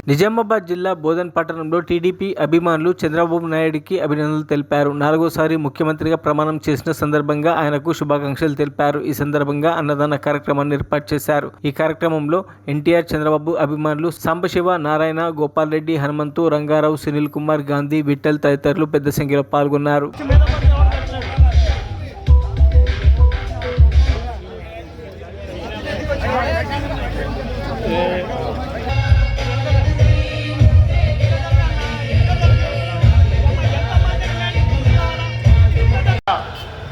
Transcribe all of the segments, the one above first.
నిజామాబాద్ జిల్లా బోధన్ పట్టణంలో టీడీపీ అభిమానులు చంద్రబాబు నాయుడికి అభినందనలు తెలిపారు. 4వసారి ముఖ్యమంత్రిగా ప్రమాణం చేసిన సందర్భంగా ఆయనకు శుభాకాంక్షలు తెలిపారు. ఈ సందర్భంగా అన్నదాన కార్యక్రమాన్ని ఏర్పాటు చేశారు. ఈ కార్యక్రమంలో ఎన్టీఆర్, చంద్రబాబు అభిమానులు సాంబశివ, నారాయణ, గోపాల్ రెడ్డి, హనుమంతు, రంగారావు, సునీల్ కుమార్, గాంధీ, విఠల్ తదితరులు పెద్ద సంఖ్యలో పాల్గొన్నారు.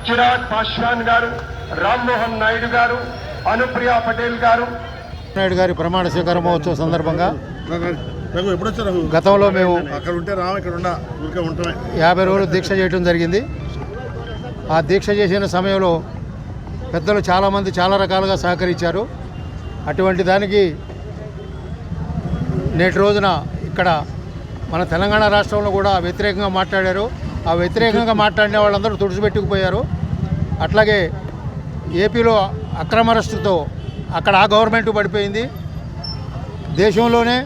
చిరాగ్ పాశ్వాన్ గారు, రామ్మోహన్ నాయుడు గారు, అనుప్రియ పటేల్ గారు. నాయుడు గారి ప్రమాణ స్వీకార మహోత్సవ సందర్భంగా గతంలో మేము 50 రోజులు దీక్ష చేయడం జరిగింది. ఆ దీక్ష చేసిన సమయంలో పెద్దలు చాలామంది చాలా రకాలుగా సహకరించారు. అటువంటి దానికి నేటి రోజున ఇక్కడ మన తెలంగాణ రాష్ట్రంలో కూడా వ్యతిరేకంగా మాట్లాడారు. ఆ వ్యతిరేకంగా మాట్లాడిన వాళ్ళందరూ తుడిచిపెట్టుకుపోయారు. అట్లాగే ఏపీలో అక్రమ అరెస్టుతో అక్కడ ఆ గవర్నమెంట్ పడిపోయింది. దేశంలోనే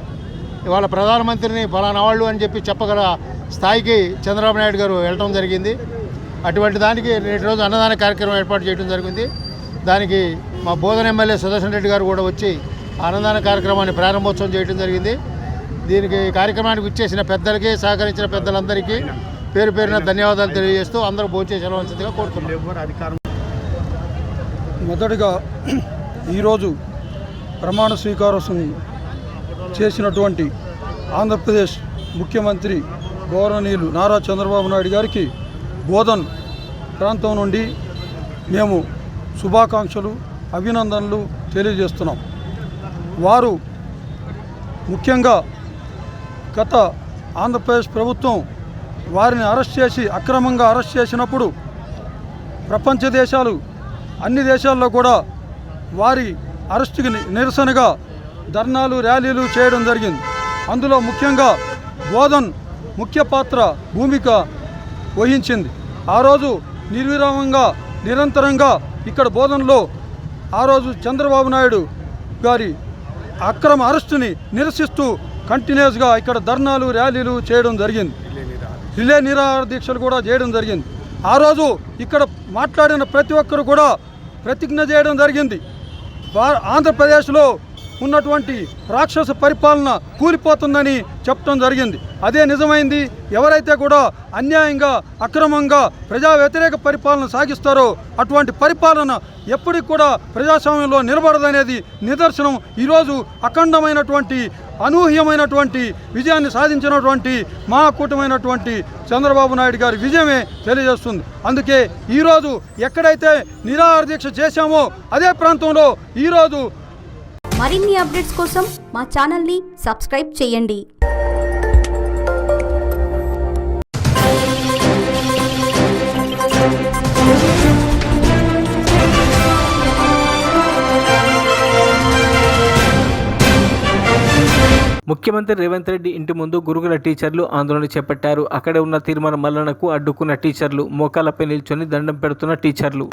ఇవాళ ప్రధానమంత్రిని ఫలానా వాళ్ళు అని చెప్పి చెప్పగల స్థాయికి చంద్రబాబు నాయుడు గారు వెళ్ళడం జరిగింది. అటువంటి దానికి నేటి రోజు అన్నదాన కార్యక్రమం ఏర్పాటు చేయడం జరిగింది. దానికి మా బోధన ఎమ్మెల్యే సుదర్శన్ రెడ్డి గారు కూడా వచ్చి అన్నదాన కార్యక్రమాన్ని ప్రారంభోత్సవం చేయడం జరిగింది. దీనికి కార్యక్రమానికి ఇచ్చేసిన పెద్దలకి, సహకరించిన పెద్దలందరికీ పేరు పేరున ధన్యవాదాలు తెలియజేస్తూ అందరూ భోజనం చేయవలసిందిగా కోరుతున్నాం. మొదటిగా ఈరోజు ప్రమాణ స్వీకారం చేసినటువంటి ఆంధ్రప్రదేశ్ ముఖ్యమంత్రి గౌరవనీయులు నారా చంద్రబాబు నాయుడు గారికి బోధన్ ప్రాంతం నుండి మేము శుభాకాంక్షలు, అభినందనలు తెలియజేస్తున్నాం. వారు ముఖ్యంగా గత ఆంధ్రప్రదేశ్ ప్రభుత్వం వారిని అక్రమంగా అరెస్ట్ చేసినప్పుడు ప్రపంచ దేశాలు, అన్ని దేశాల్లో కూడా వారి అరెస్టుకి నిరసనగా ధర్నాలు, ర్యాలీలు చేయడం జరిగింది. అందులో ముఖ్యంగా బోధన్ ముఖ్య పాత్ర భూమిక వహించింది. ఆ రోజు నిర్విరామంగా, నిరంతరంగా ఇక్కడ బోధన్లో ఆ రోజు చంద్రబాబు నాయుడు గారి అక్రమ అరెస్టుని నిరసిస్తూ కంటిన్యూస్గా ఇక్కడ ధర్నాలు, ర్యాలీలు చేయడం జరిగింది. రిలే నిరాహార దీక్షలు కూడా చేయడం జరిగింది. ఆ రోజు ఇక్కడ మాట్లాడిన ప్రతి ఒక్కరు కూడా ప్రతిజ్ఞ చేయడం జరిగింది. ఆంధ్రప్రదేశ్లో ఉన్నటువంటి రాక్షస పరిపాలన కూలిపోతుందని చెప్పడం జరిగింది. అదే నిజమైంది. ఎవరైతే కూడా అన్యాయంగా, అక్రమంగా ప్రజా వ్యతిరేక పరిపాలన సాగిస్తారో అటువంటి పరిపాలన ఎప్పటికి కూడా ప్రజాస్వామ్యంలో నిలబడదనేది నిదర్శనం. ఈరోజు అఖండమైనటువంటి, అనూహ్యమైనటువంటి విజయాన్ని సాధించినటువంటి మహాకూటమైనటువంటి చంద్రబాబు నాయుడు గారి విజయమే తెలియజేస్తుంది. అందుకే ఈరోజు ఎక్కడైతే నిరాహార దీక్ష చేశామో అదే ప్రాంతంలో ఈరోజు మరిన్ని అప్డేట్స్ కోసం మా ఛానల్ని సబ్స్క్రైబ్ చేయండి. ముఖ్యమంత్రి రేవంత్ రెడ్డి ఇంటి ముందు గురుకుల టీచర్లు ఆందోళన చేపట్టారు. అక్కడే ఉన్న తీర్మాన మల్లనకు అడ్డుకున్న టీచర్లు, మోకాలపై నిల్చొని దండం పెడుతున్న టీచర్లు.